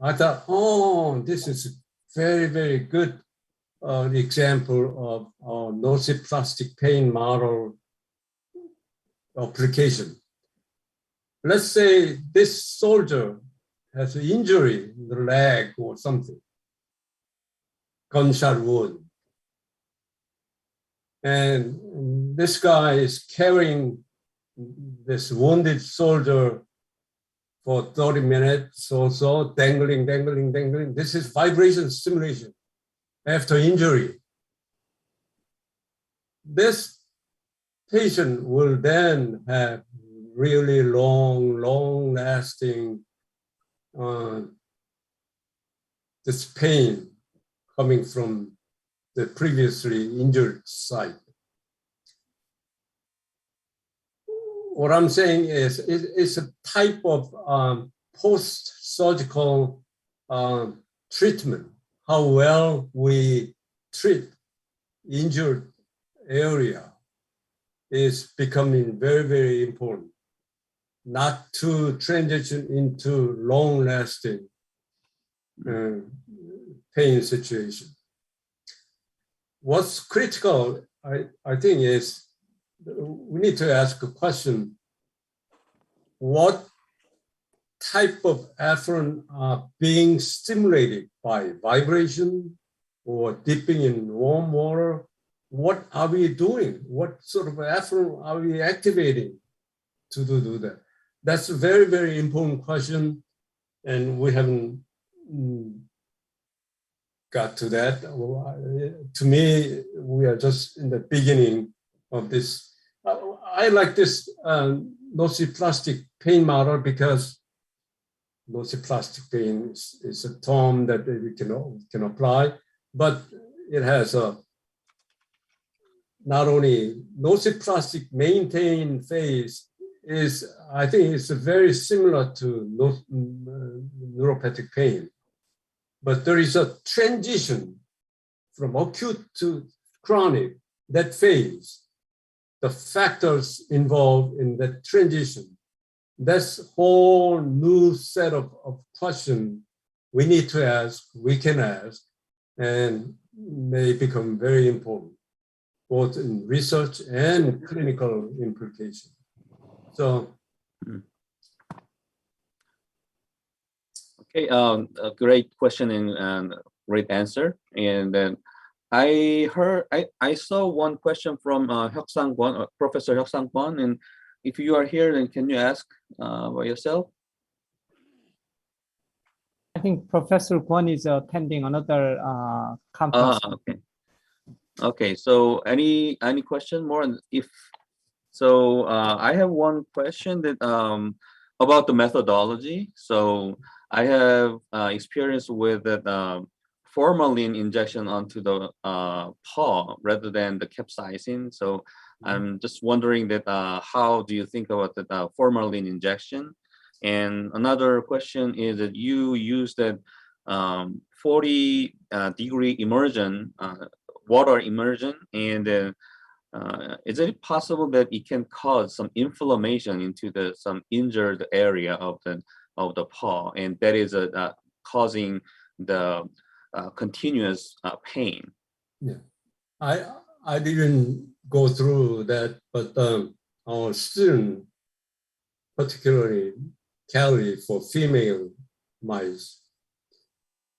I thought, oh, this is very, very good example of nociplastic pain model application. Let's say this soldier has an injury in the leg or something, gunshot wound. And this guy is carrying this wounded soldier for 30 minutes or so, dangling. This is vibration stimulation after injury. This patient will then have really long-lasting this pain coming from the previously injured site. What I'm saying is it's a type of post-surgical treatment, how well we treat injured area is becoming very, very important, not to transition into long-lasting pain situation. What's critical, I think, is we need to ask a question: what type of afferent are being stimulated by vibration or dipping in warm water? What are we doing? What sort of afferent are we activating to do that? That's a very, very important question, and we haven't got to that. To me, we are just in the beginning of this. I like this nociplastic pain model because nociplastic pain is a term that we can apply, but it has a not only nociplastic maintain phase is, I think it's very similar to neuropathic pain, but there is a transition from acute to chronic, that phase, the factors involved in that transition. That's a whole new set of questions we need to ask, we can ask, and may become very important, both in research and clinical implication. So. Okay, a great question and great answer. And then I saw one question from Hyuk-sang Kwon, Professor Hyuk-sang Kwon, and if you are here, then can you ask by yourself? I think Professor Kwon is attending another conference. Okay. Okay. So any question more? If so, I have one question that about the methodology. So I have experience with that formalin injection onto the paw rather than the capsaicin. So I'm just wondering that how do you think about the formalin injection? And another question is that you use that 40-degree immersion, water immersion, and is it possible that it can cause some inflammation into some injured area of the paw, and that is causing the continuous pain? Yeah, I didn't go through that, but our student, particularly Kelly, for female mice,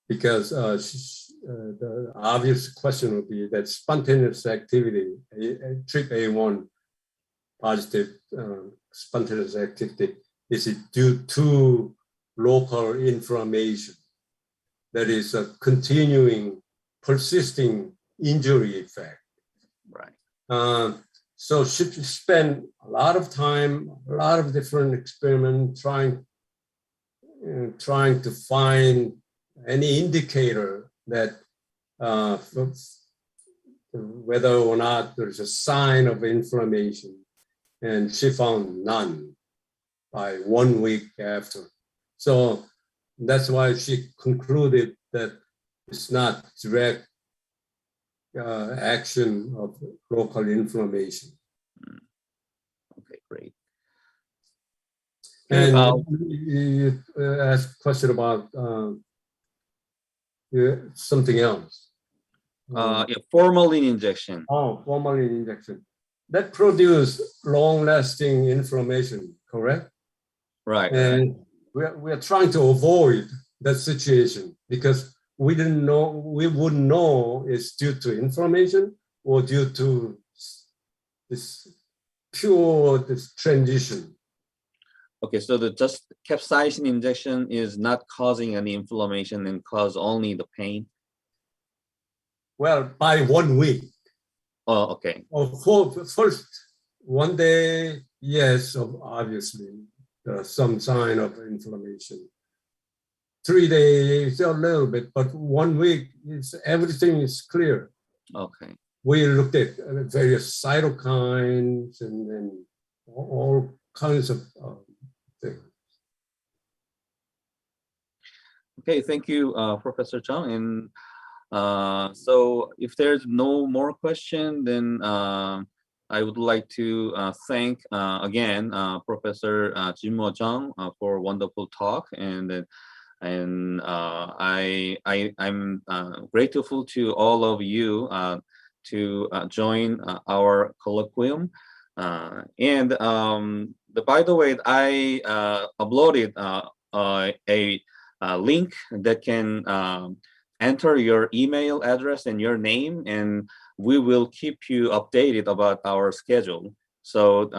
because the obvious question would be that spontaneous activity, TRPA1 positive spontaneous activity, is it due to local inflammation that is a continuing, persisting injury effect? Right. So she spent a lot of time, a lot of different experiments trying to find any indicator that whether or not there's a sign of inflammation, and she found none by 1 week after. So that's why she concluded that it's not direct action of local inflammation. Okay, great. And you asked a question about something else. Yeah, formalin injection. Formalin injection. That produces long-lasting inflammation, correct? Right. And we are trying to avoid that situation because we wouldn't know it's due to inflammation or due to this transition. Okay, so just capsaicin injection is not causing any inflammation and cause only the pain? Well, by 1 week. Oh, okay. First, 1 day, yes, obviously, there are some sign of inflammation. 3 days, a little bit, but 1 week, everything is clear. Okay. We looked at various cytokines and all kinds of things. Okay, thank you, Professor Chung. And so if there's no more question, then I would like to thank again Professor Jin-Mo Chung for a wonderful talk, and I'm grateful to all of you to join our colloquium. And by the way, I uploaded a link that can enter your email address and your name, and we will keep you updated about our schedule. So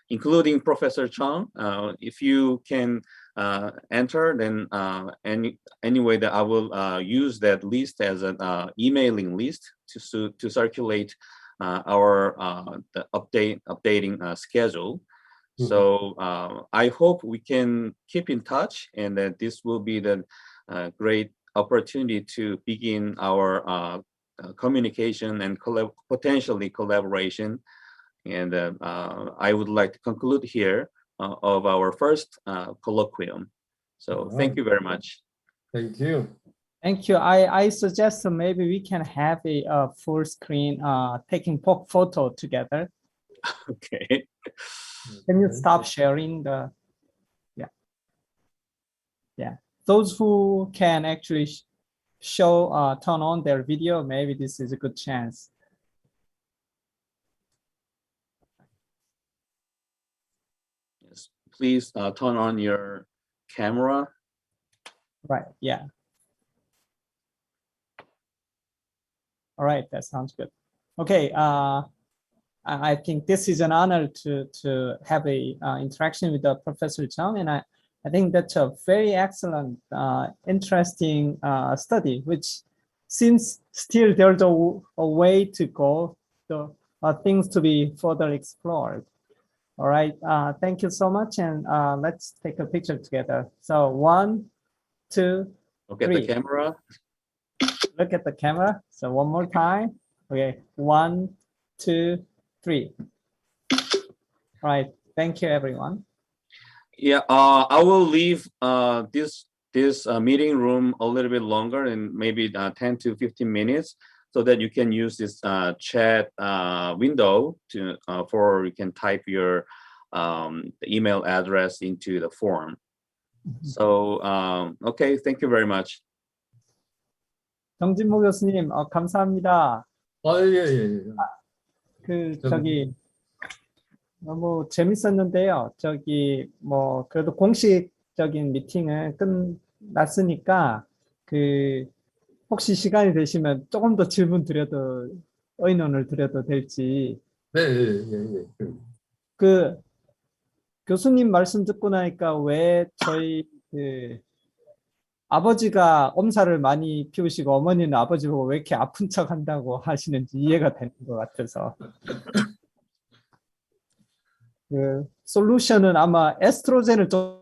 including Professor Chung, if you can enter, then anyway that I will use that list as an emailing list to circulate our the updating schedule. So I hope we can keep in touch, and that this will be the great opportunity to begin our communication and potentially collaboration. And I would like to conclude here of our first colloquium. So thank you very much. Thank you. Thank you. I suggest maybe we can have a full screen taking photo together. Okay. Can you stop sharing the, yeah. Those who can actually show, turn on their video, maybe this is a good chance. Yes, please turn on your camera. Right, yeah. All right, that sounds good. Okay, I think this is an honor to have a interaction with Professor Chung, and I think that's a very excellent, interesting study, which seems still there's a way to go, so things to be further explored. All right, thank you so much, and let's take a picture together. So 1, 2, Look at 3. the camera. Look at the camera. So one more time. Okay, 1, 2, 3. All right, thank you, everyone. Yeah, I will leave this meeting room a little bit longer, and maybe 10 to 15 minutes, so that you can use this chat window to for you can type your email address into the form. So okay, thank you very much. 정진모 교수님, 감사합니다. 예. 저기 너무 재밌었는데요. 뭐 그래도 공식적인 미팅은 끝났으니까 혹시 시간이 되시면 조금 더 질문 드려도 의논을 드려도 될지. 네. 교수님 말씀 듣고 나니까 왜 저희 아버지가 엄살을 많이 피우시고 어머니는 아버지 보고 왜 이렇게 아픈 척 한다고 하시는지 이해가 되는 것 같아서. 솔루션은 아마 에스트로겐을 좀